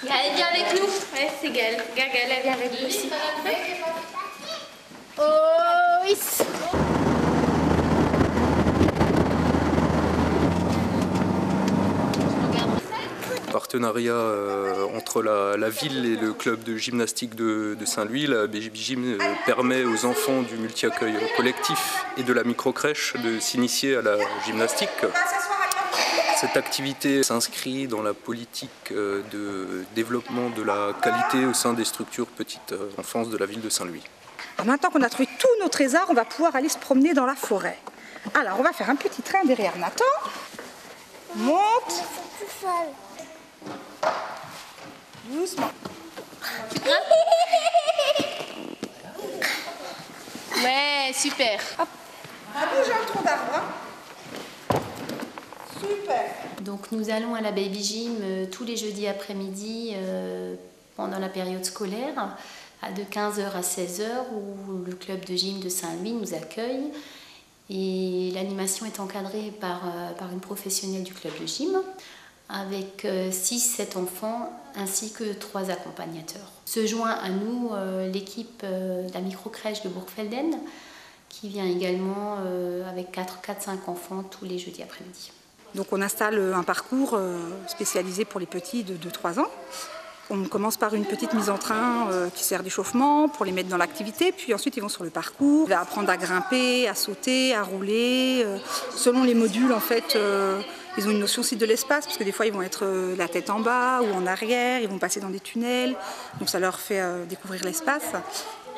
Elle vient avec nous. Ouais, c'est Gaëlle. Gaga, elle vient avec nous aussi. Oh, oui. Partenariat entre la ville et le club de gymnastique de Saint-Louis. La Baby Gym permet aux enfants du multi-accueil collectif et de la microcrèche de s'initier à la gymnastique. Cette activité s'inscrit dans la politique de développement de la qualité au sein des structures petite enfance de la ville de Saint-Louis. Maintenant qu'on a trouvé tous nos trésors, on va pouvoir aller se promener dans la forêt. Alors, on va faire un petit train derrière Nathan. Monte. Doucement. Ouais, super. Hop. On bouge un tronc d'arbre. Hein. Super. Donc nous allons à la Baby Gym tous les jeudis après-midi pendant la période scolaire, de 15h à 16h, où le club de gym de Saint-Louis nous accueille. Et l'animation est encadrée par une professionnelle du club de gym, avec 6-7 enfants ainsi que 3 accompagnateurs. Se joint à nous l'équipe de la microcrèche de Bourgfelden, qui vient également avec 4-5 enfants tous les jeudis après-midi. Donc on installe un parcours spécialisé pour les petits de 2-3 ans. On commence par une petite mise en train qui sert d'échauffement pour les mettre dans l'activité, puis ensuite ils vont sur le parcours, ils vont apprendre à grimper, à sauter, à rouler. Selon les modules, en fait, ils ont une notion aussi de l'espace, parce que des fois ils vont être la tête en bas ou en arrière, ils vont passer dans des tunnels, donc ça leur fait découvrir l'espace.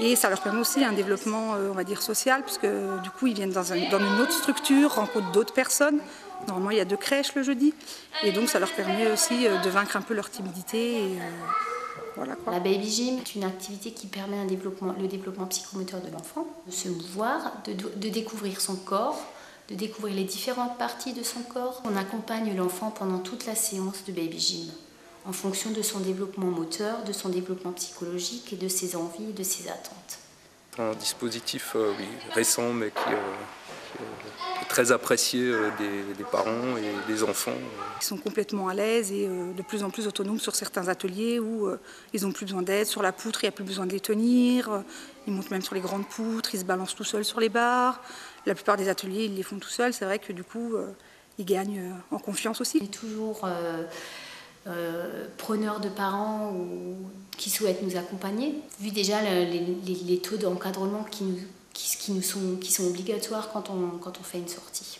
Et ça leur permet aussi un développement, on va dire, social, puisque du coup ils viennent dans une autre structure, rencontrent d'autres personnes. Normalement, il y a 2 crèches le jeudi, et donc ça leur permet aussi de vaincre un peu leur timidité. Et, voilà, quoi. La Baby Gym est une activité qui permet le développement psychomoteur de l'enfant, de se mouvoir, de découvrir son corps, de découvrir les différentes parties de son corps. On accompagne l'enfant pendant toute la séance de Baby Gym, en fonction de son développement moteur, de son développement psychologique et de ses envies et de ses attentes. Un dispositif oui, récent, mais qui est très apprécié des parents et des enfants. Ils sont complètement à l'aise et de plus en plus autonomes sur certains ateliers où ils n'ont plus besoin d'aide. Sur la poutre, il n'y a plus besoin de les tenir. Ils montent même sur les grandes poutres, ils se balancent tout seuls sur les barres. La plupart des ateliers, ils les font tout seuls. C'est vrai que du coup, ils gagnent en confiance aussi. On est toujours preneurs de parents qui souhaitent nous accompagner. Vu déjà les taux d'encadrement qui sont obligatoires quand on fait une sortie.